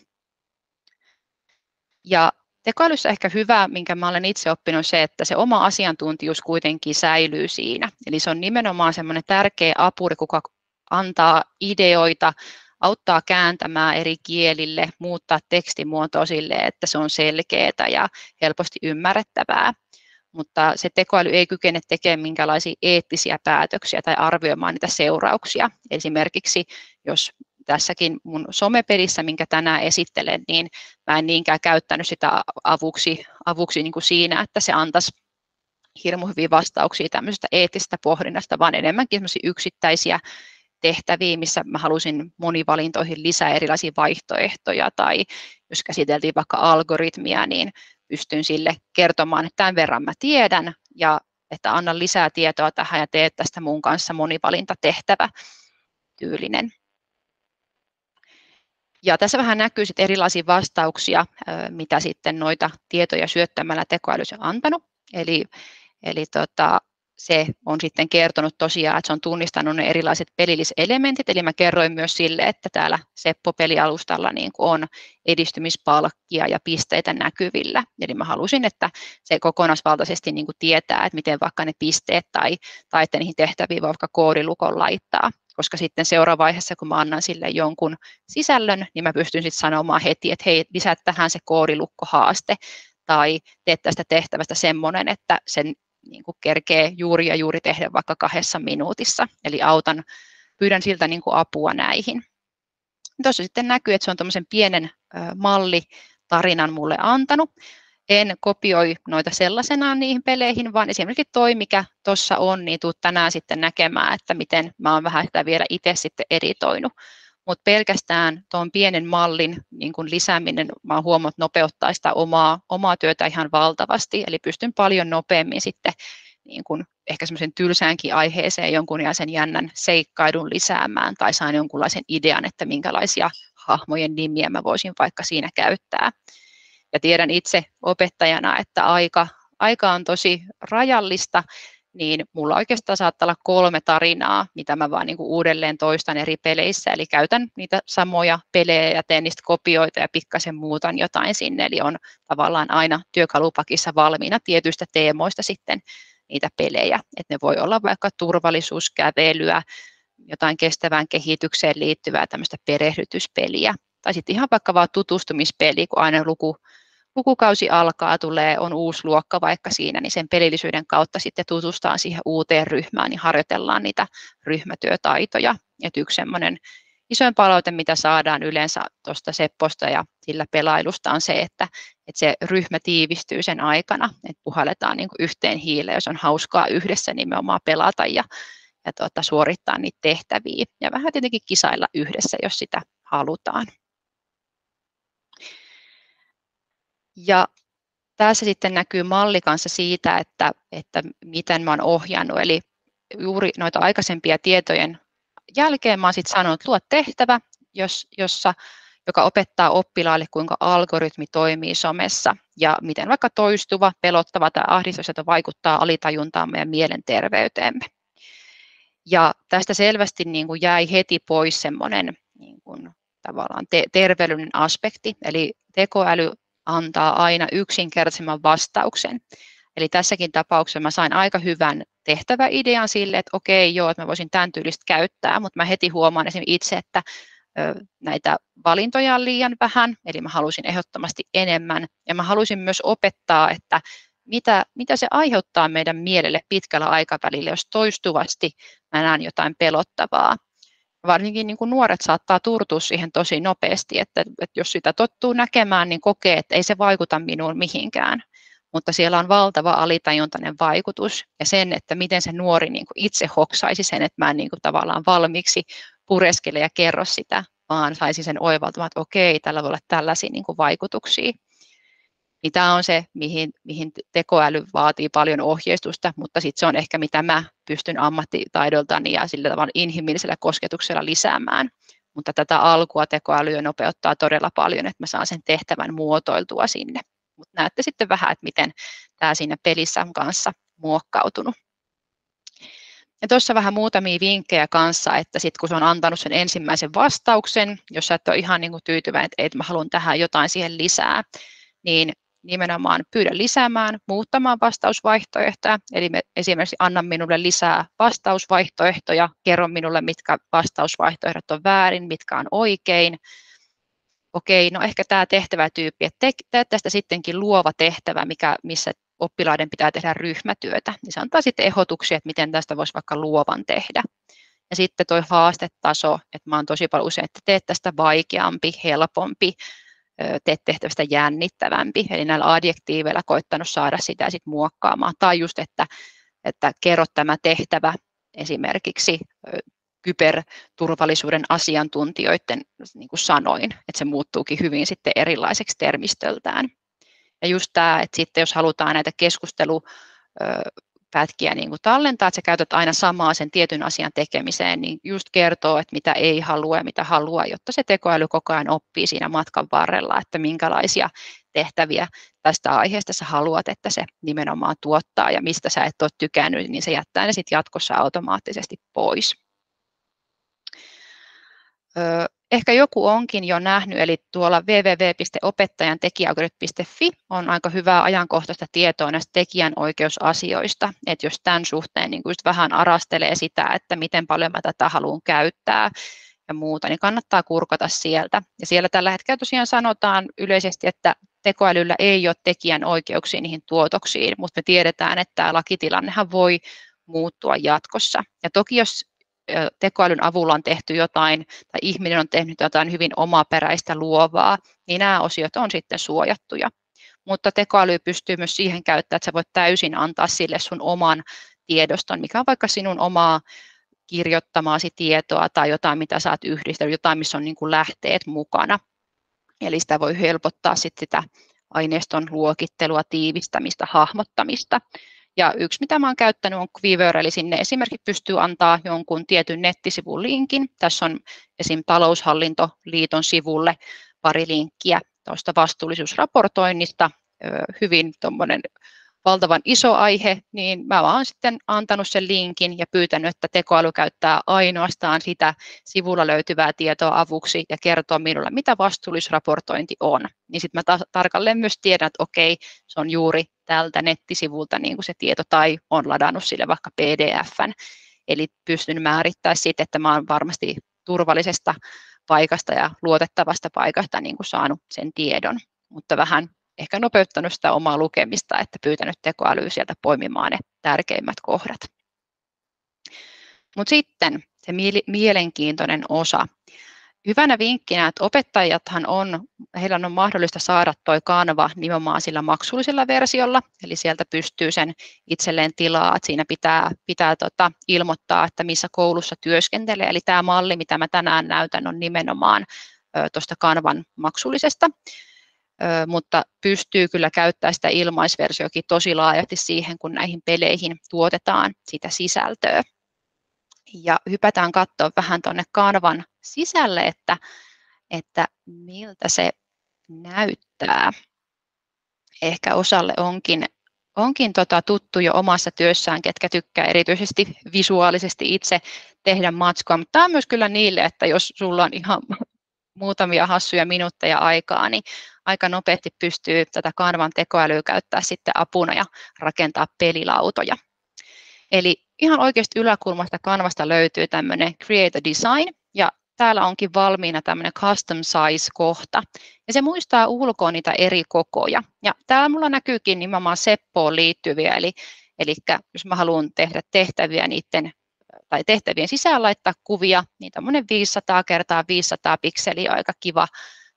Speaker 1: Ja tekoälyssä ehkä hyvä, minkä mä olen itse oppinut, se, että se oma asiantuntijuus kuitenkin säilyy siinä. Eli se on nimenomaan semmoinen tärkeä apuri, kuka antaa ideoita, auttaa kääntämään eri kielille, muuttaa tekstimuotoa sille, että se on selkeää ja helposti ymmärrettävää. Mutta se tekoäly ei kykene tekemään minkälaisia eettisiä päätöksiä tai arvioimaan niitä seurauksia. Esimerkiksi jos tässäkin mun somepelissä, minkä tänään esittelen, niin mä en niinkään käyttänyt sitä avuksi niin kuin siinä, että se antaisi hirmu hyviä vastauksia tämmöisestä eettisestä pohdinnasta, vaan enemmänkin semmoisia yksittäisiä tehtäviä, missä mä halusin monivalintoihin lisää erilaisia vaihtoehtoja, tai jos käsiteltiin vaikka algoritmia, niin pystyn sille kertomaan, että tämän verran mä tiedän, ja että anna lisää tietoa tähän ja tee tästä mun kanssa monivalintatehtävä tyylinen. Ja tässä vähän näkyy sitten erilaisia vastauksia, mitä sitten noita tietoja syöttämällä tekoäly on antanut. Eli se on sitten kertonut tosiaan, että se on tunnistanut ne erilaiset pelilliselementit, eli mä kerroin myös sille, että täällä Seppo-pelialustalla niin kuin on edistymispalkkia ja pisteitä näkyvillä. Eli mä halusin, että se kokonaisvaltaisesti niin kuin tietää, että miten vaikka ne pisteet tai että niihin tehtäviin voi vaikka koodilukon laittaa. Koska sitten seuraavaiheessa, kun mä annan sille jonkun sisällön, niin mä pystyn sitten sanomaan heti, että hei, lisää tähän se koodilukkohaaste, tai teet tästä tehtävästä semmoinen, että sen niin kuin kerkee juuri tehdä vaikka 2 minuutissa. Eli pyydän siltä niin kuin apua näihin. Tuossa sitten näkyy, että se on tämmöisen pienen mallitarinan mulle antanut. En kopioi noita sellaisenaan niihin peleihin, vaan esimerkiksi toi, mikä tuossa on, niin tuut tänään sitten näkemään, että miten mä oon vähän sitä vielä itse sitten editoinut. Mutta pelkästään tuon pienen mallin niin kun lisääminen, mä oon huomannut, että nopeuttaa sitä omaa työtä ihan valtavasti, eli pystyn paljon nopeammin sitten niin kun ehkä semmoisen tylsäänkin aiheeseen jonkun ja sen jännän seikkailun lisäämään, tai saan jonkunlaisen idean, että minkälaisia hahmojen nimiä mä voisin vaikka siinä käyttää. Ja tiedän itse opettajana, että aika on tosi rajallista, niin mulla oikeastaan saattaa olla 3 tarinaa, mitä mä vaan niin kuin uudelleen toistan eri peleissä. Eli käytän niitä samoja pelejä ja teen niistä kopioita ja pikkasen muutan jotain sinne. Eli on tavallaan aina työkalupakissa valmiina tietyistä teemoista sitten niitä pelejä. Että ne voi olla vaikka turvallisuuskävelyä, jotain kestävään kehitykseen liittyvää tämmöistä perehdytyspeliä. Tai sitten ihan vaikka vaan tutustumispeli, kun aina lukukausi alkaa, on uusi luokka vaikka siinä, niin sen pelillisyyden kautta sitten tutustaan siihen uuteen ryhmään, niin harjoitellaan niitä ryhmätyötaitoja. Et yksi semmoinen isoin palaute, mitä saadaan yleensä tuosta Sepposta ja sillä pelailusta on se, että se ryhmä tiivistyy sen aikana, että puhalletaan niin kuin yhteen hiileen, jos on hauskaa yhdessä nimenomaan pelata suorittaa niitä tehtäviä ja vähän tietenkin kisailla yhdessä, jos sitä halutaan. Ja tässä sitten näkyy malli kanssa siitä, että miten mä oon ohjannut, eli juuri noita aikaisempia tietojen jälkeen mä oon sitten sanonut, että luo tehtävä, joka opettaa oppilaalle, kuinka algoritmi toimii somessa ja miten vaikka toistuva, pelottava tai ahdistusjuttu vaikuttaa alitajuntaamme ja mielenterveyteemme. Ja tästä selvästi niin kuin jäi heti pois semmoinen niin kuin tavallaan terveellinen aspekti, eli tekoäly antaa aina yksinkertaisemman vastauksen. Eli tässäkin tapauksessa mä sain aika hyvän tehtäväidean sille, että okei, joo, että mä voisin tämän tyylistä käyttää, mutta mä heti huomaan esimerkiksi itse, että näitä valintoja on liian vähän, eli mä halusin ehdottomasti enemmän, ja mä halusin myös opettaa, että mitä se aiheuttaa meidän mielelle pitkällä aikavälillä, jos toistuvasti mä näen jotain pelottavaa. Varsinkin niin kuin nuoret saattaa turtua siihen tosi nopeasti, että jos sitä tottuu näkemään, niin kokee, että ei se vaikuta minuun mihinkään. Mutta siellä on valtava alitajuntainen vaikutus ja sen, että miten se nuori niin kuin itse hoksaisi sen, että mä en niin kuin tavallaan valmiiksi pureskele ja kerro sitä, vaan saisi sen oivaltamaan, että okei, tällä voi olla tällaisia niin kuin vaikutuksia. Niin tämä on se, mihin tekoäly vaatii paljon ohjeistusta, mutta sitten se on ehkä mitä mä pystyn ammattitaidoltani ja sillä tavalla inhimillisellä kosketuksella lisäämään. Mutta tätä alkua tekoälyä nopeuttaa todella paljon, että mä saan sen tehtävän muotoiltua sinne. Mutta näette sitten vähän, että miten tämä siinä pelissä on kanssa muokkautunut. Ja tuossa vähän muutamia vinkkejä kanssa, että sitten kun se on antanut sen ensimmäisen vastauksen, jos sä et ole ihan niin kuin tyytyväinen, että mä haluan tähän jotain siihen lisää, niin nimenomaan pyydä lisäämään, muuttamaan vastausvaihtoehtoja. Eli esimerkiksi anna minulle lisää vastausvaihtoehtoja, kerro minulle, mitkä vastausvaihtoehdot on väärin, mitkä on oikein. Okei, no ehkä tämä tehtävätyyppi, että tee tästä sittenkin luova tehtävä, missä oppilaiden pitää tehdä ryhmätyötä. Niin se antaa sitten ehdotuksia, että miten tästä voisi vaikka luovan tehdä. Ja sitten tuo haastetaso, että mä oon tosi paljon usein, että teet tästä vaikeampi, helpompi, teet tehtävästä jännittävämpi. Eli näillä adjektiiveilla koittanut saada sitä sitten muokkaamaan. Tai just, että kerro tämä tehtävä esimerkiksi kyberturvallisuuden asiantuntijoiden niin kuin sanoin, että se muuttuukin hyvin sitten erilaiseksi termistöltään. Ja just tämä, että sitten jos halutaan näitä keskustelupätkiä niin kuin tallentaa, että sä käytät aina samaa sen tietyn asian tekemiseen, niin just kertoo, että mitä ei halua ja mitä haluaa, jotta se tekoäly koko ajan oppii siinä matkan varrella, että minkälaisia tehtäviä tästä aiheesta sä haluat, että se nimenomaan tuottaa ja mistä sä et ole tykännyt, niin se jättää ne sitten jatkossa automaattisesti pois. Ehkä joku onkin jo nähnyt, eli tuolla www.opettajantekijäoikeudet.fi on aika hyvää ajankohtaista tietoa näistä tekijänoikeusasioista, että jos tämän suhteen niin just vähän arastelee sitä, että miten paljon mä tätä haluan käyttää ja muuta, niin kannattaa kurkata sieltä. Ja siellä tällä hetkellä tosiaan sanotaan yleisesti, että tekoälyllä ei ole tekijänoikeuksia niihin tuotoksiin, mutta me tiedetään, että tämä lakitilannehan voi muuttua jatkossa. Ja toki jos tekoälyn avulla on tehty jotain tai ihminen on tehnyt jotain hyvin omaperäistä luovaa, niin nämä osiot on sitten suojattuja. Mutta tekoäly pystyy myös siihen käyttämään, että sä voit täysin antaa sille sun oman tiedoston, mikä on vaikka sinun omaa kirjoittamaasi tietoa tai jotain, mitä sä oot yhdistänyt, jotain, missä on niin kuin lähteet mukana. Eli sitä voi helpottaa sitten sitä aineiston luokittelua, tiivistämistä, hahmottamista. Ja yksi, mitä mä oon käyttänyt, on Quiver, eli sinne esimerkiksi pystyy antaa jonkun tietyn nettisivun linkin. Tässä on esim. Taloushallintoliiton sivulle pari linkkiä tuosta vastuullisuusraportoinnista. Hyvin tuommoinen valtavan iso aihe, niin mä oon sitten antanut sen linkin ja pyytänyt, että tekoäly käyttää ainoastaan sitä sivulla löytyvää tietoa avuksi ja kertoo minulle, mitä vastuullisuusraportointi on. Niin sitten mä tarkalleen myös tiedän, että okei, se on juuri tältä nettisivulta niin kuin se tieto tai on ladannut sille vaikka PDF:n. Eli pystyn määrittämään sitten, että mä oon varmasti turvallisesta paikasta ja luotettavasta paikasta niin kuin saanut sen tiedon, mutta vähän ehkä nopeuttanut sitä omaa lukemista, että pyytänyt tekoälyä sieltä poimimaan ne tärkeimmät kohdat. Mutta sitten se mielenkiintoinen osa, hyvänä vinkkinä, että opettajathan heillä on mahdollista saada toi Canva nimenomaan sillä maksullisella versiolla, eli sieltä pystyy sen itselleen tilaa, että siinä pitää ilmoittaa, että missä koulussa työskentelee, eli tämä malli, mitä mä tänään näytän, on nimenomaan tuosta Canvan maksullisesta, mutta pystyy kyllä käyttämään sitä ilmaisversiokin tosi laajasti siihen, kun näihin peleihin tuotetaan sitä sisältöä. Ja hypätään katsoa vähän tuonne Canvan sisälle, että miltä se näyttää. Ehkä osalle onkin tuttu jo omassa työssään, ketkä tykkää erityisesti visuaalisesti itse tehdä matskua, mutta tämä on myös kyllä niille, että jos sulla on ihan muutamia hassuja minuutteja aikaa, niin aika nopeasti pystyy tätä Canvan tekoälyä käyttää sitten apuna ja rakentaa pelilautoja. Eli ihan oikeasti yläkulmasta Canvasta löytyy tämmöinen Create a Design, ja täällä onkin valmiina tämmöinen Custom Size-kohta, ja se muistaa ulkoa niitä eri kokoja. Ja täällä mulla näkyykin nimenomaan Seppoon liittyviä, eli jos mä haluan tehdä tehtävien sisään laittaa kuvia, niin tämmöinen 500 × 500 pikseliä on aika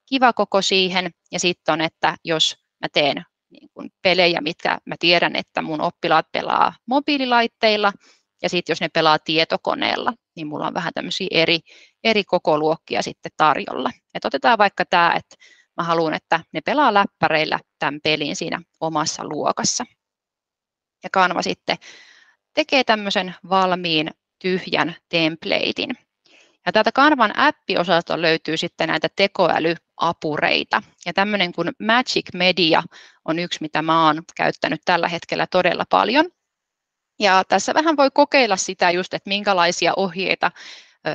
Speaker 1: kiva koko siihen, ja sitten on, että jos mä teen niin kuin pelejä, mitkä mä tiedän, että mun oppilaat pelaa mobiililaitteilla, ja sitten jos ne pelaa tietokoneella, niin mulla on vähän tämmöisiä eri kokoluokkia sitten tarjolla. Et otetaan vaikka tämä, että mä haluan, että ne pelaa läppäreillä tämän pelin siinä omassa luokassa. Ja Canva sitten tekee tämmöisen valmiin tyhjän templatein. Ja täältä Canvan appi-osastolta löytyy sitten näitä tekoälyapureita. Ja tämmöinen kuin Magic Media on yksi, mitä mä oon käyttänyt tällä hetkellä todella paljon. Ja tässä vähän voi kokeilla sitä just, että minkälaisia ohjeita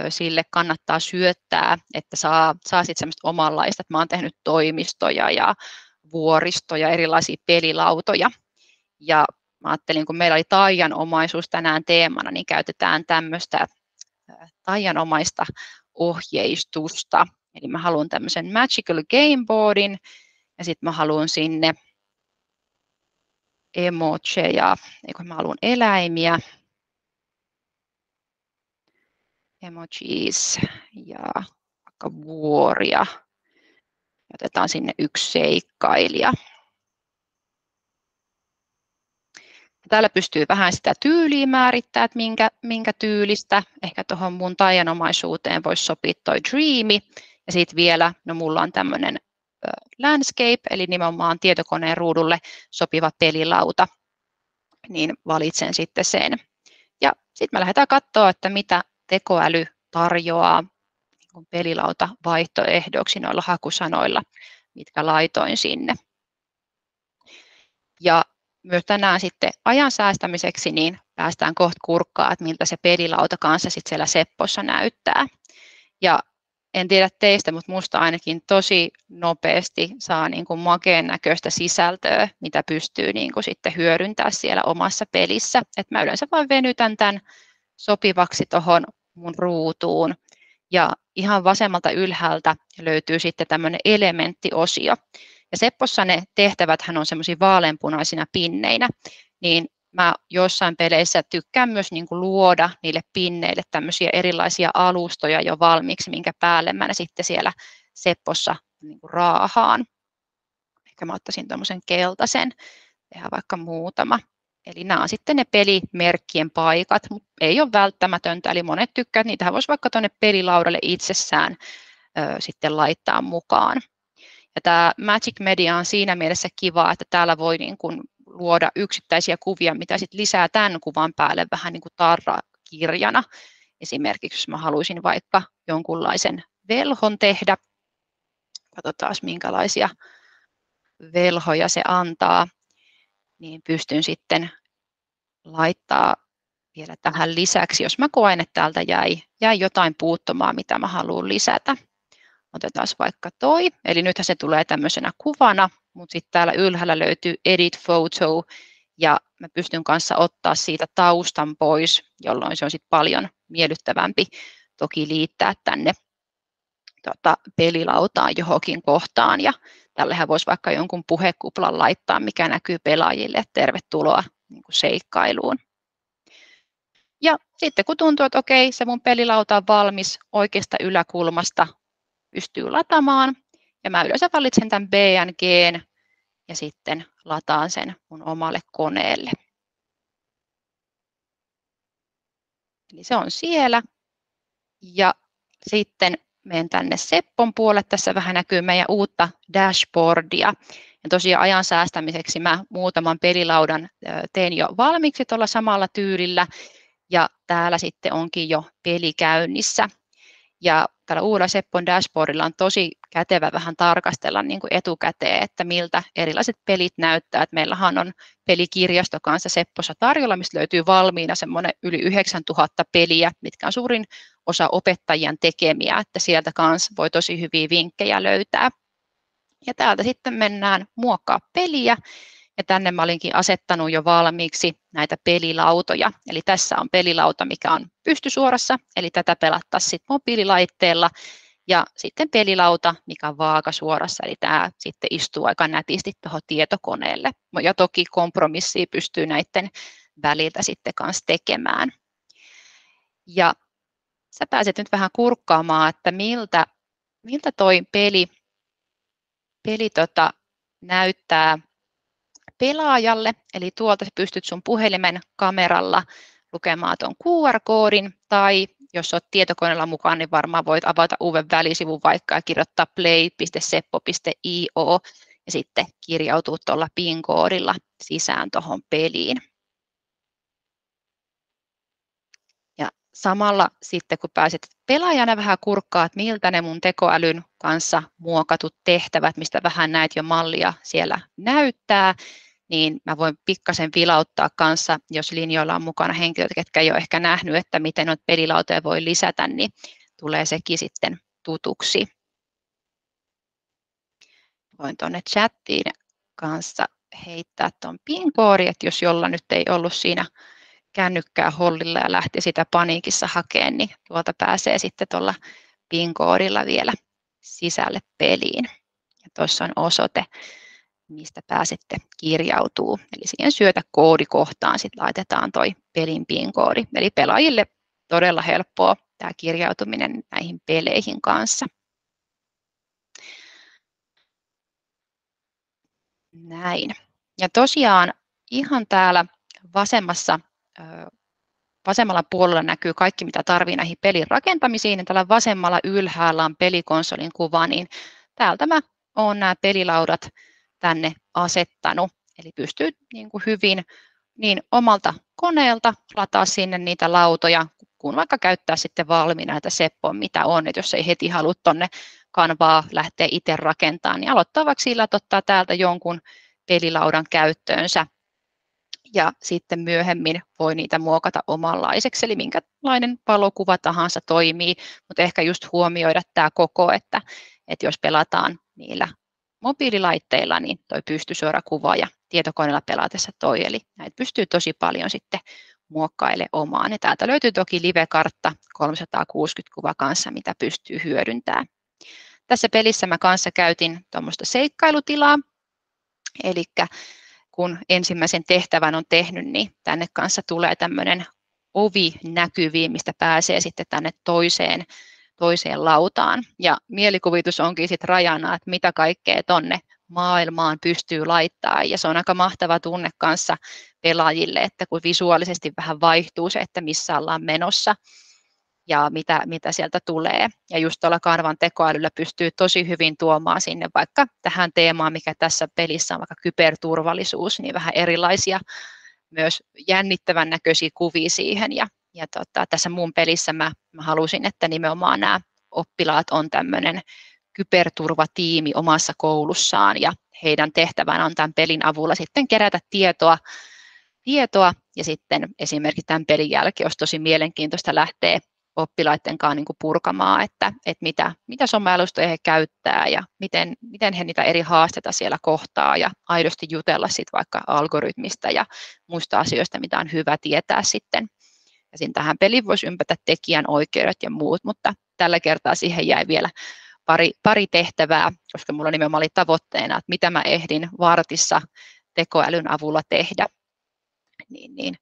Speaker 1: sille kannattaa syöttää, että saa sitten semmoista omanlaista, että mä oon tehnyt toimistoja ja vuoristoja, erilaisia pelilautoja. Ja mä ajattelin, kun meillä oli taianomaisuus tänään teemana, niin käytetään tämmöistä taianomaista ohjeistusta. Eli mä haluan tämmöisen Magical Game Boardin, ja sitten mä haluan sinne emojeja, mä haluan eläimiä, emojis ja vaikka vuoria. Otetaan sinne yksi seikkailija. Täällä pystyy vähän sitä tyyliä määrittämään, että minkä tyylistä. Ehkä tuohon mun taianomaisuuteen voisi sopia toi Dreamy. Ja sitten vielä, no mulla on tämmöinen landscape, eli nimenomaan tietokoneen ruudulle sopiva pelilauta. Niin valitsen sitten sen. Ja sitten me lähdetään katsoa, että mitä tekoäly tarjoaa niin pelilauta vaihtoehdoksi noilla hakusanoilla, mitkä laitoin sinne. Ja myös tänään sitten ajan säästämiseksi niin päästään kohta kurkkaan, että miltä se pelilauta kanssa sitten siellä Seppossa näyttää. Ja en tiedä teistä, mutta musta ainakin tosi nopeasti saa niin kuin makeen näköistä sisältöä, mitä pystyy niin kuin sitten hyödyntämään siellä omassa pelissä. Et mä yleensä vaan venytän tämän sopivaksi tuohon mun ruutuun. Ja ihan vasemmalta ylhäältä löytyy sitten tämmöinen elementtiosio. Ja Seppossa ne tehtäväthän on semmoisia vaaleanpunaisina pinneinä, niin mä jossain peleissä tykkään myös niin kuin luoda niille pinneille tämmöisiä erilaisia alustoja jo valmiiksi, minkä päälle mä ne sitten siellä Seppossa niin kuin raahaan. Ehkä mä ottaisin tämmöisen keltaisen, tehdään vaikka muutama. Eli nämä on sitten ne pelimerkkien paikat, mutta ei ole välttämätöntä, eli monet tykkäävät, niitähän voisi vaikka tuonne pelilaudalle itsessään sitten laittaa mukaan. Ja tämä Magic Media on siinä mielessä kiva, että täällä voi niin kuin luoda yksittäisiä kuvia, mitä sitten lisää tämän kuvan päälle vähän niin kuin tarrakirjana. Esimerkiksi jos mä haluaisin vaikka jonkunlaisen velhon tehdä, katsotaan minkälaisia velhoja se antaa, niin pystyn sitten laittaa vielä tähän lisäksi, jos mä koen, että täältä jäi jotain puuttumaan, mitä mä haluan lisätä. Otetaan vaikka toi, eli nythän se tulee tämmöisenä kuvana, mutta sitten täällä ylhäällä löytyy Edit Photo, ja mä pystyn kanssa ottaa siitä taustan pois, jolloin se on sitten paljon miellyttävämpi toki liittää tänne pelilautaan johonkin kohtaan, ja tällehän voisi vaikka jonkun puhekuplan laittaa, mikä näkyy pelaajille, että tervetuloa niin kuin seikkailuun. Ja sitten kun tuntuu, että okei, se mun pelilauta on valmis oikeasta yläkulmasta, pystyy lataamaan. Ja mä yleensä valitsen tämän BNG:n ja sitten lataan sen mun omalle koneelle. Eli se on siellä. Ja sitten menen tänne Seppon puolelle. Tässä vähän näkyy meidän uutta dashboardia. Ja tosiaan ajan säästämiseksi mä muutaman pelilaudan tein jo valmiiksi tuolla samalla tyylillä. Ja täällä sitten onkin jo peli käynnissä. Ja tällä uudella Seppon dashboardilla on tosi kätevä vähän tarkastella niin kuin etukäteen, että miltä erilaiset pelit näyttää. Että meillähän on pelikirjasto kanssa Seppossa tarjolla, mistä löytyy valmiina semmoinen yli 9000 peliä, mitkä on suurin osa opettajien tekemiä, että sieltä kanssa voi tosi hyviä vinkkejä löytää. Ja täältä sitten mennään muokkaa peliä. Ja tänne mä olinkin asettanut jo valmiiksi näitä pelilautoja. Eli tässä on pelilauta, mikä on pystysuorassa, eli tätä pelattaisiin sitten mobiililaitteella. Ja sitten pelilauta, mikä on vaakasuorassa, eli tämä sitten istuu aika nätisti tuohon tietokoneelle. Ja toki kompromissia pystyy näiden väliltä sitten kanssa tekemään. Ja sä pääset nyt vähän kurkkaamaan, että miltä toi peli näyttää pelaajalle, eli tuolta pystyt sun puhelimen kameralla lukemaan tuon QR-koodin, tai jos olet tietokoneella mukaan, niin varmaan voit avata uuden välisivun vaikka ja kirjoittaa play.seppo.io ja sitten kirjautua tuolla PIN-koodilla sisään tuohon peliin. Ja samalla sitten kun pääset pelaajana vähän kurkkaa, että miltä ne mun tekoälyn kanssa muokatut tehtävät, mistä vähän näet jo mallia siellä näyttää, niin mä voin pikkasen vilauttaa kanssa, jos linjoilla on mukana henkilöitä, ketkä ei ole ehkä nähnyt, että miten noita pelilautoja voi lisätä, niin tulee sekin sitten tutuksi. Voin tuonne chattiin kanssa heittää tuon PIN-koodin, että jos jolla nyt ei ollut siinä kännykkää hollilla ja lähti sitä paniikissa hakemaan, niin tuolta pääsee sitten tuolla PIN-koodilla vielä sisälle peliin. Ja tuossa on osoite, mistä pääsette kirjautuu. Eli siihen syötä koodikohtaan sitten laitetaan toi pelin PIN-koodi. Eli pelaajille todella helppoa tämä kirjautuminen näihin peleihin kanssa. Näin. Ja tosiaan ihan täällä vasemmalla puolella näkyy kaikki, mitä tarvii näihin pelin rakentamisiin. Ja täällä vasemmalla ylhäällä on pelikonsolin kuva, niin täältä mä oon nämä pelilaudat tänne asettanut. Eli pystyy niin kuin hyvin niin omalta koneelta lataa sinne niitä lautoja, kun vaikka käyttää sitten valmiina näitä Seppon, mitä on. Et jos ei heti halua tuonne kanvaa lähteä itse rakentamaan, niin aloittaa vaikka sillä, että ottaa täältä jonkun pelilaudan käyttöönsä. Ja sitten myöhemmin voi niitä muokata omanlaiseksi, eli minkälainen valokuva tahansa toimii, mutta ehkä just huomioida tämä koko, että jos pelataan niillä mobiililaitteilla, niin toi pystysuora kuva ja tietokoneella pelatessa toi, eli näitä pystyy tosi paljon sitten muokkailemaan omaan. Ja täältä löytyy toki live-kartta 360 kuva kanssa, mitä pystyy hyödyntämään. Tässä pelissä mä kanssa käytin tuommoista seikkailutilaa, eli kun ensimmäisen tehtävän on tehnyt, niin tänne kanssa tulee tämmöinen ovi näkyviin, mistä pääsee sitten tänne toiseen lautaan. Ja mielikuvitus onkin sitten rajana, että mitä kaikkea tonne maailmaan pystyy laittaa. Ja se on aika mahtava tunne kanssa pelaajille, että kun visuaalisesti vähän vaihtuu se, että missä ollaan menossa ja mitä sieltä tulee. Ja just tuolla Canvan tekoälyllä pystyy tosi hyvin tuomaan sinne vaikka tähän teemaan, mikä tässä pelissä on vaikka kyberturvallisuus, niin vähän erilaisia myös jännittävän näköisiä kuvia siihen. Ja tässä mun pelissä mä halusin, että nimenomaan nämä oppilaat on tämmöinen kyberturvatiimi omassa koulussaan ja heidän tehtävänä on tämän pelin avulla sitten kerätä tietoa ja sitten esimerkiksi tämän pelin jälkeen olisi tosi mielenkiintoista lähteä oppilaiden kanssa niin kuin purkamaan, että mitä somealustoja he käyttää ja miten he niitä eri haasteita siellä kohtaa ja aidosti jutella sitten vaikka algoritmista ja muista asioista, mitä on hyvä tietää sitten. Ja siinä tähän peliin voisi ympätä tekijän oikeudet ja muut, mutta tällä kertaa siihen jäi vielä pari tehtävää, koska minulla nimenomaan oli tavoitteena, että mitä mä ehdin vartissa tekoälyn avulla tehdä, niin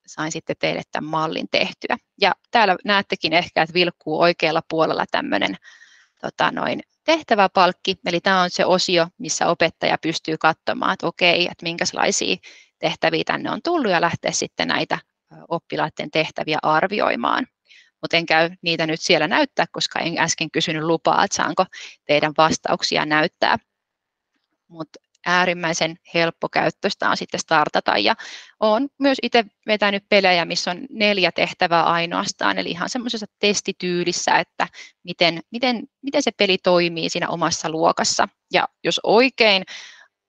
Speaker 1: sain sitten teille tämän mallin tehtyä. Ja täällä näettekin ehkä, että vilkkuu oikealla puolella tämmöinen tehtäväpalkki, eli tämä on se osio, missä opettaja pystyy katsomaan, että okei, että minkälaisia tehtäviä tänne on tullut ja lähteä sitten näitä oppilaiden tehtäviä arvioimaan. Mutta en käy niitä nyt siellä näyttää, koska en äsken kysynyt lupaa, että saanko teidän vastauksia näyttää. Mutta äärimmäisen helppokäyttöistä on sitten startata ja olen myös itse vetänyt pelejä, missä on 4 tehtävää ainoastaan, eli ihan semmoisessa testityylissä, että miten se peli toimii siinä omassa luokassa. Ja jos oikein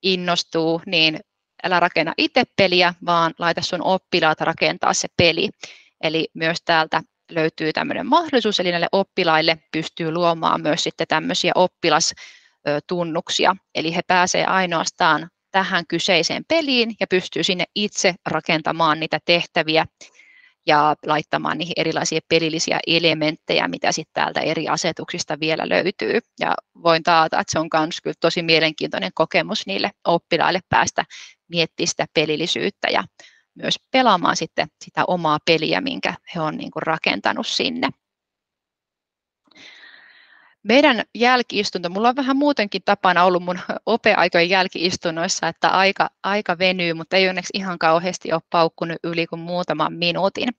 Speaker 1: innostuu, niin älä rakenna itse peliä, vaan laita sun oppilaat rakentaa se peli. Eli myös täältä löytyy tämmöinen mahdollisuus, eli näille oppilaille pystyy luomaan myös sitten tämmöisiä oppilastunnuksia, eli he pääsevät ainoastaan tähän kyseiseen peliin ja pystyy sinne itse rakentamaan niitä tehtäviä ja laittamaan niihin erilaisia pelillisiä elementtejä, mitä sitten täältä eri asetuksista vielä löytyy. Ja voin taata, että se on myös kyllä tosi mielenkiintoinen kokemus niille oppilaille päästä miettimään sitä pelillisyyttä ja myös pelaamaan sitten sitä omaa peliä, minkä he on niin kuin rakentanut sinne. Meidän jälki-istunto, mulla on vähän muutenkin tapana ollut mun opeaikojen jälki-istunnoissa, että aika venyy, mutta ei onneksi ihan kauheasti ole paukkunut yli kuin muutaman minuutin.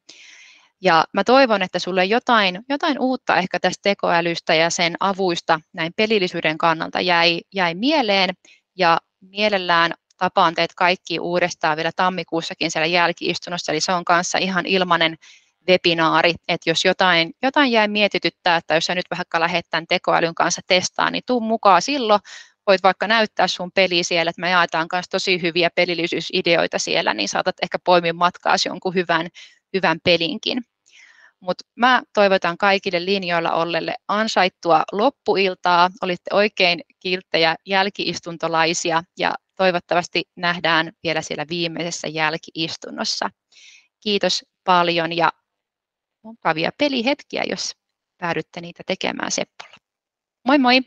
Speaker 1: Ja mä toivon, että sulle jotain uutta ehkä tästä tekoälystä ja sen avuista näin pelillisyyden kannalta jäi mieleen, ja mielellään tapaan teet kaikki uudestaan vielä tammikuussakin siellä jälki-istunnossa, eli se on kanssa ihan ilmainen webinaari, että jos jotain jäi mietityttää, että jos sä nyt vaikka lähdet tämän tekoälyn kanssa testaan, niin tuu mukaan silloin. Voit vaikka näyttää sun peliä siellä, että me jaetaan myös tosi hyviä pelillisyysideoita siellä, niin saatat ehkä poimia matkaasi jonkun hyvän pelinkin. Mutta mä toivotan kaikille linjoilla olleille ansaittua loppuiltaa. Olitte oikein kilttejä jälki-istuntolaisia ja toivottavasti nähdään vielä siellä viimeisessä jälki-istunnossa. Kiitos paljon ja mukavia pelihetkiä, jos päädytte niitä tekemään Seppolla. Moi moi!